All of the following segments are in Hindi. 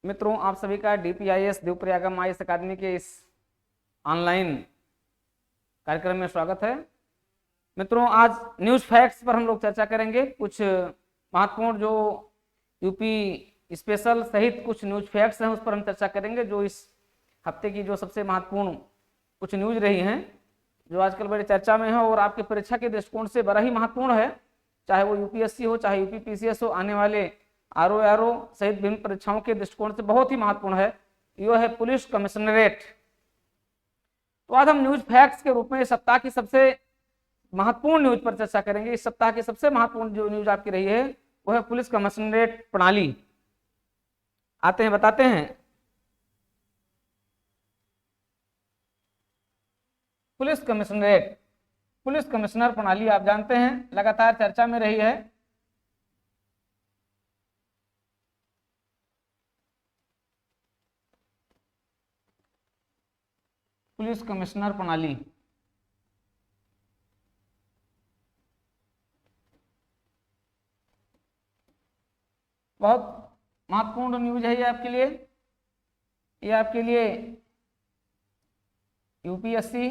मित्रों, आप सभी का DPIS देवप्रयागम IAS अकादमी के इस ऑनलाइन कार्यक्रम में स्वागत है। मित्रों, आज न्यूज़ फैक्ट्स पर हम लोग चर्चा करेंगे। कुछ महत्वपूर्ण जो यूपी स्पेशल सहित कुछ न्यूज़ फैक्ट्स हैं उस पर हम चर्चा करेंगे, जो इस हफ्ते की जो सबसे महत्वपूर्ण कुछ न्यूज़ रही हैं, जो आजकल बड़ी चर्चा में है और आपकी परीक्षा के दृष्टिकोण से बड़ा ही महत्वपूर्ण है। चाहे वो UPSC हो, चाहे UPPCS हो, आने वाले RO सहित विभिन्न परीक्षाओं के दृष्टिकोण से बहुत ही महत्वपूर्ण है। यह है पुलिस कमिश्नरेट। तो आज हम न्यूज फैक्ट्स के रूप में इस सप्ताह की सबसे महत्वपूर्ण न्यूज पर चर्चा करेंगे। इस सप्ताह की सबसे महत्वपूर्ण जो न्यूज आपकी रही है वो है पुलिस कमिश्नरेट प्रणाली। आते हैं, बताते हैं। पुलिस कमिश्नरेट, पुलिस कमिश्नर प्रणाली आप जानते हैं लगातार चर्चा में रही है। पुलिस कमिश्नर प्रणाली बहुत महत्वपूर्ण न्यूज है ये आपके लिए। ये आपके लिए UPSC,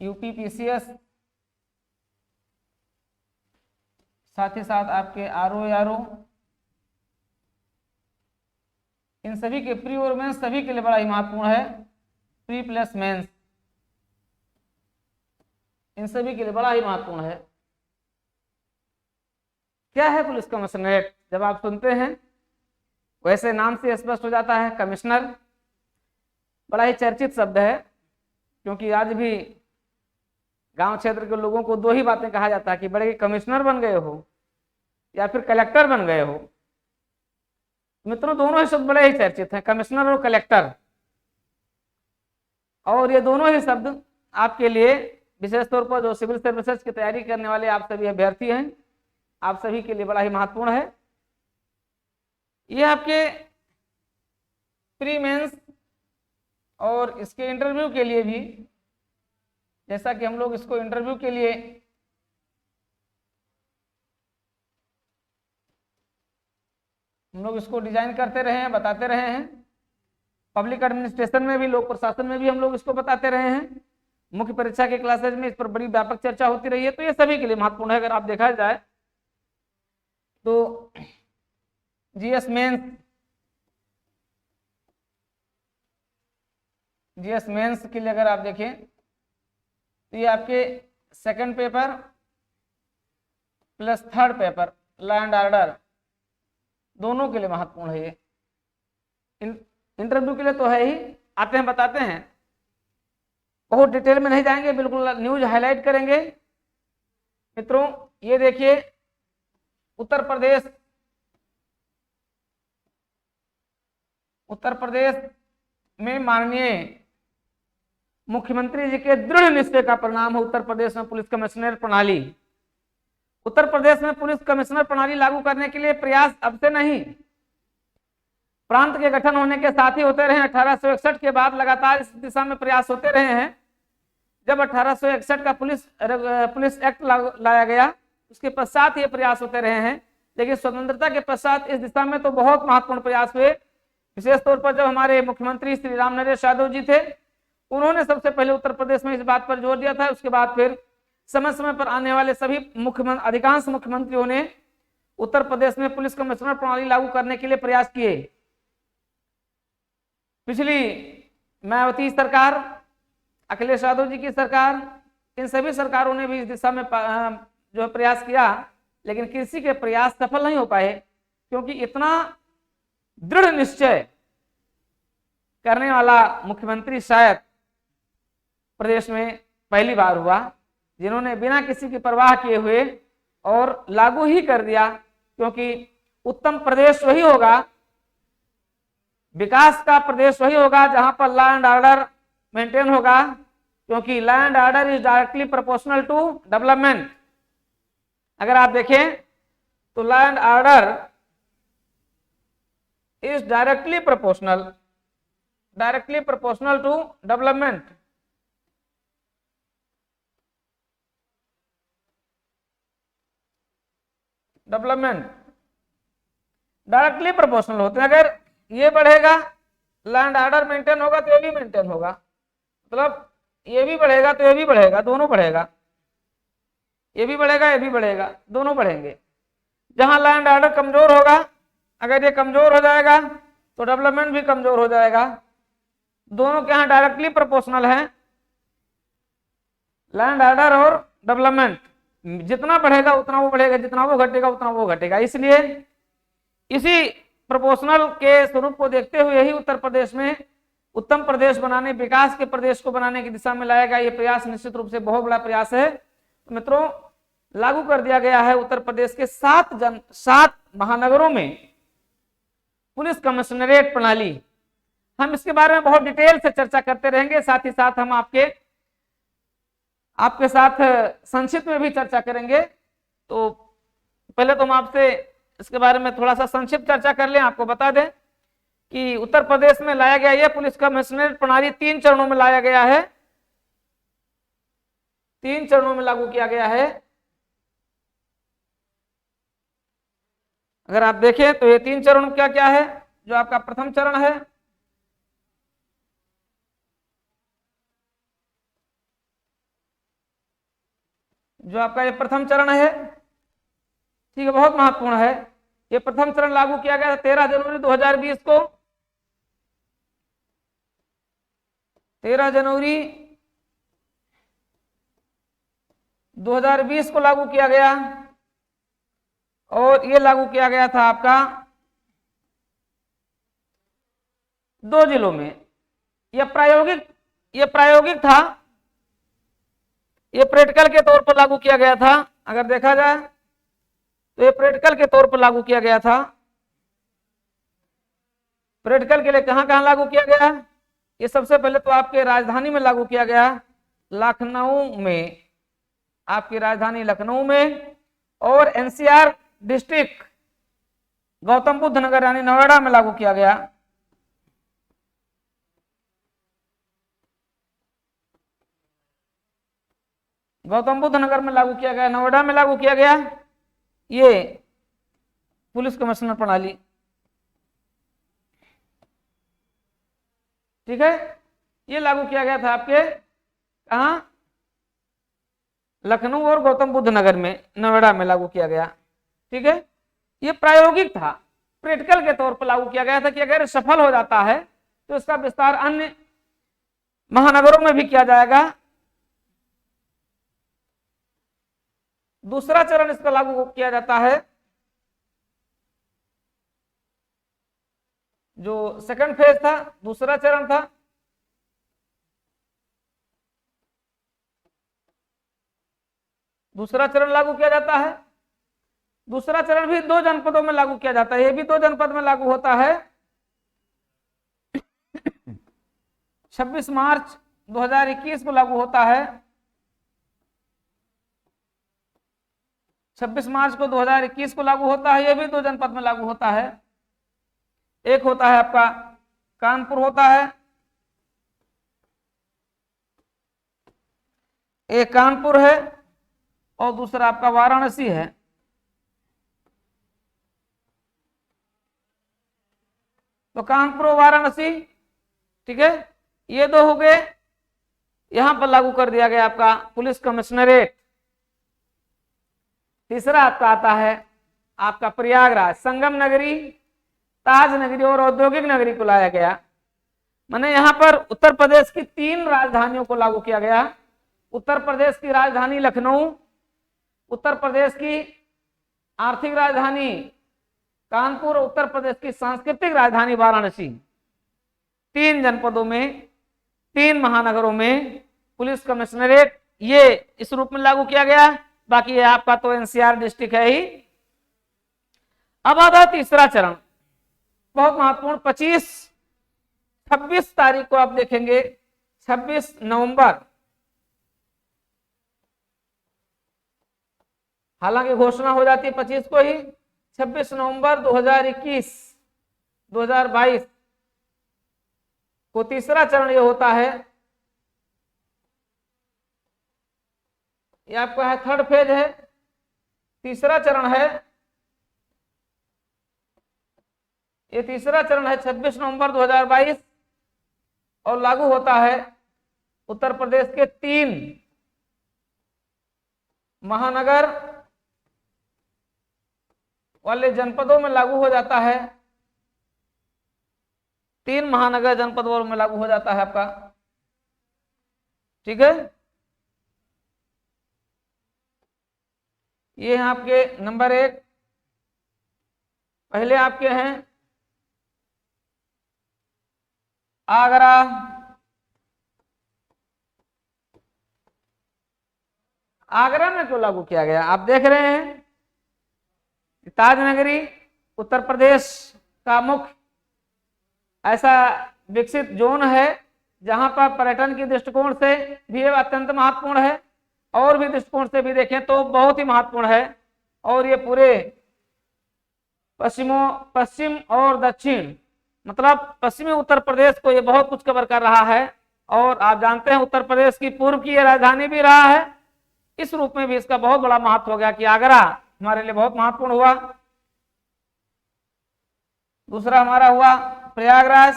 UPPCS, साथ ही साथ आपके RO इन सभी के प्री और मेंस सभी के लिए बड़ा ही महत्वपूर्ण है। प्री प्लस मेंस इन सभी के लिए बड़ा ही महत्वपूर्ण है। क्या है पुलिस कमिश्नरेट? जब आप सुनते हैं वैसे नाम से स्पष्ट हो जाता है। कमिश्नर बड़ा ही चर्चित शब्द है, क्योंकि आज भी गांव क्षेत्र के लोगों को दो ही बातें कहा जाता है कि बड़े कमिश्नर बन गए हो या फिर कलेक्टर बन गए हो। मित्रों, दोनों ही शब्द बड़े ही चर्चित हैं, कमिश्नर और कलेक्टर। और ये दोनों ही शब्द आपके लिए विशेष तौर पर जो सिविल सर्विसेज की तैयारी करने वाले आप सभी अभ्यर्थी हैं, आप सभी के लिए बड़ा ही महत्वपूर्ण है। ये आपके प्री मेंस और इसके इंटरव्यू के लिए भी, जैसा कि हम लोग इसको इंटरव्यू के लिए हम लोग इसको डिजाइन करते रहे हैं, बताते रहे हैं। पब्लिक एडमिनिस्ट्रेशन में भी, लोक प्रशासन में भी हम लोग इसको बताते रहे हैं। मुख्य परीक्षा के क्लासेज में इस पर बड़ी व्यापक चर्चा होती रही है। तो ये सभी के लिए महत्वपूर्ण है। अगर आप देखा जाए तो GS मेंस के लिए अगर आप देखें तो ये आपके second paper plus third paper law and order दोनों के लिए महत्वपूर्ण है। ये इंटरव्यू के लिए तो है ही। आते हैं, बताते हैं। बहुत डिटेल में नहीं जाएंगे, बिल्कुल न्यूज हाईलाइट करेंगे। मित्रों, ये देखिए उत्तर प्रदेश में माननीय मुख्यमंत्री जी के दृढ़ निश्चय का परिणाम है उत्तर प्रदेश में पुलिस कमिश्नर प्रणाली। उत्तर प्रदेश में पुलिस कमिश्नर प्रणाली लागू करने के लिए प्रयास अब से नहीं, प्रांत के गठन होने के साथ ही होते रहे। 1861 के बाद लगातार इस दिशा में प्रयास होते रहे हैं। जब 1861 का पुलिस एक्ट लाया गया, उसके पश्चात ये प्रयास होते रहे हैं। लेकिन स्वतंत्रता के पश्चात इस दिशा में तो बहुत महत्वपूर्ण प्रयास हुए। विशेष तौर पर जब हमारे मुख्यमंत्री श्री राम नरेश यादव जी थे, उन्होंने सबसे पहले उत्तर प्रदेश में इस बात पर जोर दिया था। उसके बाद फिर समय समय पर आने वाले सभी अधिकांश मुख्यमंत्रियों ने उत्तर प्रदेश में पुलिस कमिश्नर प्रणाली लागू करने के लिए प्रयास किए। पिछली मायावती सरकार, अखिलेश यादव जी की सरकार, इन सभी सरकारों ने भी इस दिशा में जो प्रयास किया, लेकिन किसी के प्रयास सफल नहीं हो पाए, क्योंकि इतना दृढ़ निश्चय करने वाला मुख्यमंत्री शायद प्रदेश में पहली बार हुआ, जिन्होंने बिना किसी की परवाह किए हुए और लागू ही कर दिया। क्योंकि उत्तम प्रदेश वही होगा, विकास का प्रदेश वही होगा जहां पर लॉ एंड ऑर्डर मेंटेन होगा, क्योंकि law and order is directly proportional to development. अगर आप देखें तो law and order is directly proportional to development. Directly proportional होते हैं। अगर ये बढ़ेगा लैंड ऑर्डर मेंटेन होगा तो ये भी मेंटेन होगा, मतलब ये भी बढ़ेगा तो ये भी बढ़ेगा, दोनों बढ़ेगा, ये भी बढ़ेगा ये भी बढ़ेगा, दोनों बढ़ेंगे। जहां लैंड ऑर्डर कमजोर होगा, अगर ये कमजोर हो जाएगा तो डेवलपमेंट भी कमजोर हो जाएगा। दोनों के यहाँ डायरेक्टली प्रोपोर्शनल है, लैंड ऑर्डर और डेवलपमेंट, जितना बढ़ेगा उतना वो बढ़ेगा, जितना वो घटेगा उतना वो घटेगा। इसलिए इसी प्रोपोर्शनल के स्वरूप को देखते हुए ही उत्तर प्रदेश में उत्तम प्रदेश बनाने, विकास के प्रदेश को बनाने की दिशा में लाया गया। ये प्रयास निश्चित रूप से बहुत बड़ा प्रयास है। तो मित्रों, लागू कर दिया गया है उत्तर प्रदेश के 7 महानगरों में पुलिस कमिश्नरेट प्रणाली। हम इसके बारे में बहुत डिटेल से चर्चा करते रहेंगे, साथ ही साथ हम आपके साथ संक्षिप्त में भी चर्चा करेंगे। तो पहले तो हम आपसे इसके बारे में थोड़ा सा संक्षिप्त चर्चा कर लें। आपको बता दें कि उत्तर प्रदेश में लाया गया यह पुलिस कमिश्नरेट प्रणाली 3 चरणों में लाया गया है, 3 चरणों में लागू किया गया है। अगर आप देखें तो ये 3 चरण क्या क्या है। जो आपका प्रथम चरण है, जो आपका ये प्रथम चरण है, ठीक है, बहुत महत्वपूर्ण है। ये प्रथम चरण लागू किया गया था 13 जनवरी 2020 को, 13 जनवरी 2020 को लागू किया गया। और ये लागू किया गया था आपका 2 जिलों में। यह प्रायोगिक था, ये प्रैक्टिकल के तौर पर लागू किया गया था। अगर देखा जाए तो ये प्रैक्टिकल के तौर पर लागू किया गया था। प्रैक्टिकल के लिए कहां कहां लागू किया गया? ये सबसे पहले तो आपके राजधानी में लागू किया गया, लखनऊ में, आपकी राजधानी लखनऊ में, और एनसीआर डिस्ट्रिक्ट गौतम बुद्ध नगर यानी नोएडा में लागू किया गया। गौतम बुद्ध नगर में लागू किया गया, नोएडा में लागू किया गया ये पुलिस कमिश्नर प्रणाली। ठीक है, ये लागू किया गया था आपके कहां? लखनऊ और गौतम बुद्ध नगर में, नोएडा में लागू किया गया। ठीक है, ये प्रायोगिक था, प्रैक्टिकल के तौर पर लागू किया गया था कि अगर सफल हो जाता है तो इसका विस्तार अन्य महानगरों में भी किया जाएगा। दूसरा चरण इसका लागू किया जाता है, जो सेकंड फेज था, दूसरा चरण था। दूसरा चरण लागू किया जाता है। दूसरा चरण भी 2 जनपदों में लागू किया जाता है, ये भी 2 जनपद में लागू होता है। 26 मार्च 2021 को लागू होता है। 26 मार्च को 2021 को लागू होता है, ये भी 2 जनपद में लागू होता है। एक होता है आपका कानपुर होता है, एक कानपुर है, और दूसरा आपका वाराणसी है। तो कानपुर और वाराणसी, ठीक है, ये 2 हो गए। यहां पर लागू कर दिया गया आपका पुलिस कमिश्नरेट। तीसरा आपका आता है आपका प्रयागराज, संगम नगरी, ताज नगरी और औद्योगिक नगरी को लाया गया। माने यहां पर उत्तर प्रदेश की 3 राजधानियों को लागू किया गया। उत्तर प्रदेश की राजधानी लखनऊ, उत्तर प्रदेश की आर्थिक राजधानी कानपुर, उत्तर प्रदेश की सांस्कृतिक राजधानी वाराणसी। 3 जनपदों में, 3 महानगरों में पुलिस कमिश्नरेट ये इस रूप में लागू किया गया। बाकी ये आपका तो एनसीआर डिस्ट्रिक्ट है ही। अब आता है तीसरा चरण, बहुत महत्वपूर्ण। 26 तारीख को आप देखेंगे, 26 नवंबर, हालांकि घोषणा हो जाती है 25 को ही, 26 नवंबर 2022 को तीसरा चरण ये होता है। ये आपका है 3rd फेज है, तीसरा चरण है। ये तीसरा चरण है 26 नवंबर 2022 और लागू होता है उत्तर प्रदेश के 3 महानगर वाले जनपदों में लागू हो जाता है। 3 महानगर जनपदों में लागू हो जाता है आपका, ठीक है। ये हैं आपके नंबर 1, पहले आपके हैं आगरा, आगरा में क्यों लागू किया गया? आप देख रहे हैं ताजनगरी उत्तर प्रदेश का मुख्य ऐसा विकसित जोन है जहां पर पर्यटन की दृष्टिकोण से भी अत्यंत महत्वपूर्ण है और भी दृष्टिकोण से भी देखें तो बहुत ही महत्वपूर्ण है। और ये पूरे पश्चिम और दक्षिण मतलब पश्चिमी उत्तर प्रदेश को ये बहुत कुछ कवर कर रहा है। और आप जानते हैं उत्तर प्रदेश की पूर्व की ये राजधानी भी रहा है। इस रूप में भी इसका बहुत बड़ा महत्व हो गया कि आगरा हमारे लिए बहुत महत्वपूर्ण हुआ। दूसरा हमारा हुआ प्रयागराज,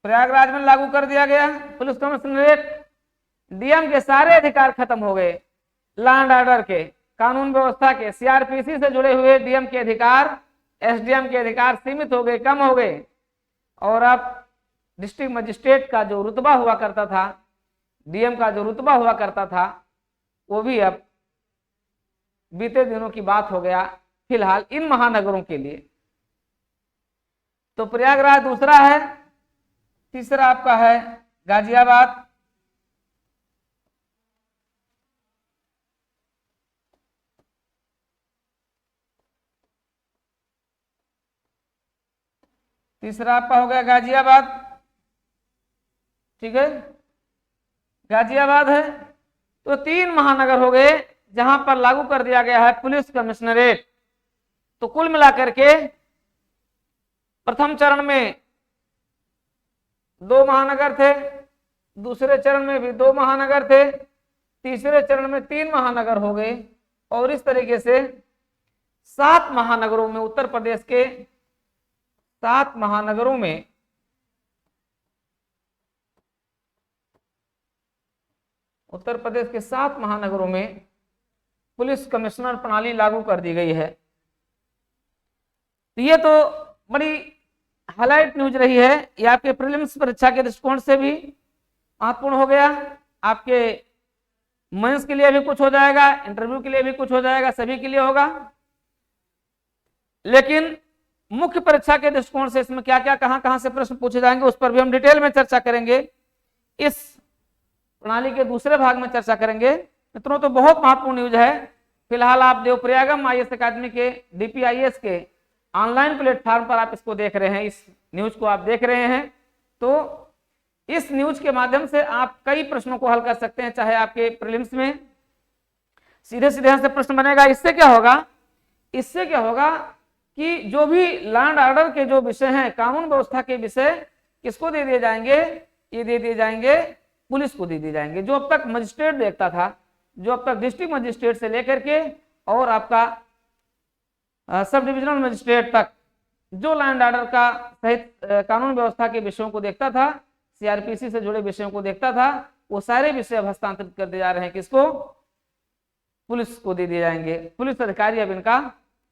प्रयागराज में लागू कर दिया गया पुलिस कमिश्नरेट। डीएम के सारे अधिकार खत्म हो गए, लैंड ऑर्डर के, कानून व्यवस्था के, सीआरपीसी से जुड़े हुए डीएम के अधिकार, एसडीएम के अधिकार सीमित हो गए, कम हो गए। और अब डिस्ट्रिक्ट मजिस्ट्रेट का जो रुतबा हुआ करता था, डीएम का जो रुतबा हुआ करता था, वो भी अब बीते दिनों की बात हो गया फिलहाल इन महानगरों के लिए। तो प्रयागराज दूसरा है। तीसरा आपका है गाजियाबाद, तीसरा आपका हो गया गाजियाबाद, ठीक है, गाजियाबाद है। तो 3 महानगर हो गए जहां पर लागू कर दिया गया है पुलिस कमिश्नरेट। तो कुल मिलाकर के प्रथम चरण में 2 महानगर थे, दूसरे चरण में भी 2 महानगर थे, तीसरे चरण में 3 महानगर हो गए और इस तरीके से 7 महानगरों में उत्तर प्रदेश के 7 महानगरों में उत्तर प्रदेश के 7 महानगरों में पुलिस कमिश्नर प्रणाली लागू कर दी गई है। तो ये तो बड़ी हाईलाइट न्यूज रही है। ये आपके प्रीलिम्स परीक्षा के दृष्टिकोण से भी महत्वपूर्ण हो गया, आपके मेंस के लिए भी कुछ हो जाएगा, इंटरव्यू के लिए भी कुछ हो जाएगा, सभी के लिए होगा। लेकिन मुख्य परीक्षा के दृष्टिकोण से इसमें क्या क्या कहां से प्रश्न पूछे जाएंगे उस पर भी हम डिटेल में चर्चा करेंगे। इस प्रणाली के दूसरे भाग में चर्चा करेंगे। मित्रों, तो बहुत महत्वपूर्ण न्यूज है। फिलहाल आप देवप्रयागम आईएएस अकादमी के डीपीआईएस के ऑनलाइन प्लेटफॉर्म पर आप इसको देख रहे हैं, इस न्यूज को आप देख रहे हैं। तो इस न्यूज के माध्यम से आप कई प्रश्नों को हल कर सकते हैं, चाहे आपके प्रीलिम्स में सीधे सीधे से प्रश्न बनेगा। इससे क्या होगा कि जो भी लैंड ऑर्डर के जो विषय हैं, कानून व्यवस्था के विषय किसको दे दिए जाएंगे? ये दे दिए जाएंगे पुलिस को दे दिए जाएंगे। जो अब तक मजिस्ट्रेट देखता था, जो अब तक डिस्ट्रिक्ट मजिस्ट्रेट से लेकर के और आपका सब डिविजनल मजिस्ट्रेट तक जो लैंड ऑर्डर का सहित कानून व्यवस्था के विषयों को देखता था, सीआरपीसी से जुड़े विषयों को देखता था, वो सारे विषय अब हस्तांतरित कर दिए जा रहे हैं। किसको? पुलिस को दे दिए जाएंगे। पुलिस अधिकारी अब इनका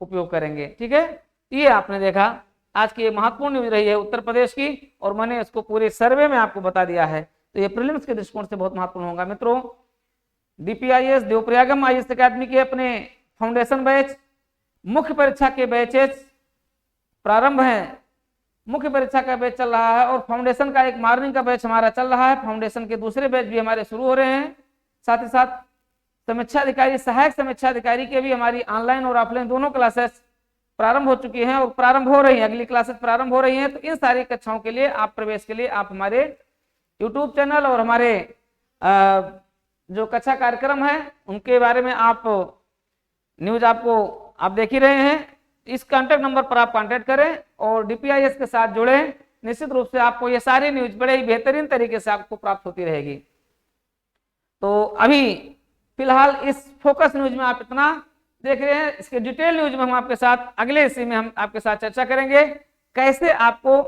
उपयोग करेंगे। ठीक है, ये आपने देखा आज की महत्वपूर्ण न्यूज रही है उत्तर प्रदेश की, और मैंने इसको पूरे सर्वे में आपको बता दिया है। तो ये प्रीलिम्स के दृष्टिकोण से बहुत महत्वपूर्ण होगा। मित्रों, डीपीआईएस देवप्रयागम आईएएस अकादमी के अपने फाउंडेशन बैच, मुख्य परीक्षा के बैचेस प्रारंभ हैं। मुख्य परीक्षा का बैच चल रहा है और फाउंडेशन का एक मॉर्निंग का बैच हमारा चल रहा है। फाउंडेशन के दूसरे बैच भी हमारे शुरू हो रहे हैं। साथ ही साथ समीक्षा अधिकारी, सहायक समीक्षा अधिकारी के भी हमारी ऑनलाइन और ऑफलाइन दोनों क्लासेस प्रारंभ हो चुकी हैं और प्रारंभ हो रही हैं, अगली क्लासेस प्रारंभ हो रही हैं। तो इन सारी कक्षाओं के लिए आप प्रवेश के लिए आप हमारे यूट्यूब चैनल और हमारे जो कक्षा कार्यक्रम है उनके बारे में आप न्यूज आप देख ही रहे हैं। इस कांटेक्ट नंबर पर आप कांटेक्ट करें और डीपीआईएस के साथ जुड़ें। निश्चित रूप से आपको ये सारी न्यूज बड़े ही बेहतरीन तरीके से आपको प्राप्त होती रहेगी। तो अभी फिलहाल इस फोकस न्यूज में आप इतना देख रहे हैं। इसके डिटेल न्यूज में हम आपके साथ अगले हिस्से में हम आपके साथ चर्चा करेंगे कैसे आपको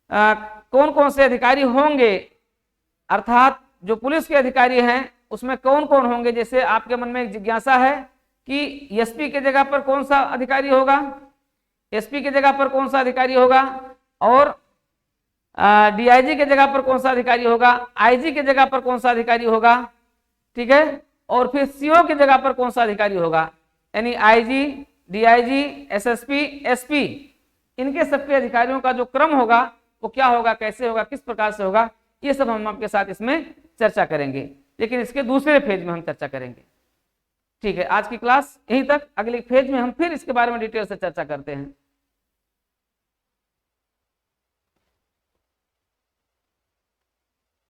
कौन कौन से अधिकारी होंगे, अर्थात जो पुलिस के अधिकारी हैं उसमें कौन कौन होंगे। जैसे आपके मन में एक जिज्ञासा है कि एसपी के जगह पर कौन सा अधिकारी होगा, एसपी के जगह पर कौन सा अधिकारी होगा, और डीआईजी के जगह पर कौन सा अधिकारी होगा, आईजी के जगह पर कौन सा अधिकारी होगा, ठीक है, और फिर सीओ की जगह पर कौन सा अधिकारी होगा। यानी आईजी, डीआईजी, एसएसपी, एसपी, इनके सबके अधिकारियों का जो क्रम होगा वो क्या होगा, कैसे होगा, किस प्रकार से होगा, ये सब हम आपके साथ इसमें चर्चा करेंगे, लेकिन इसके दूसरे फेज में हम चर्चा करेंगे। ठीक है, आज की क्लास यहीं तक। अगले फेज में हम फिर इसके बारे में डिटेल से चर्चा करते हैं।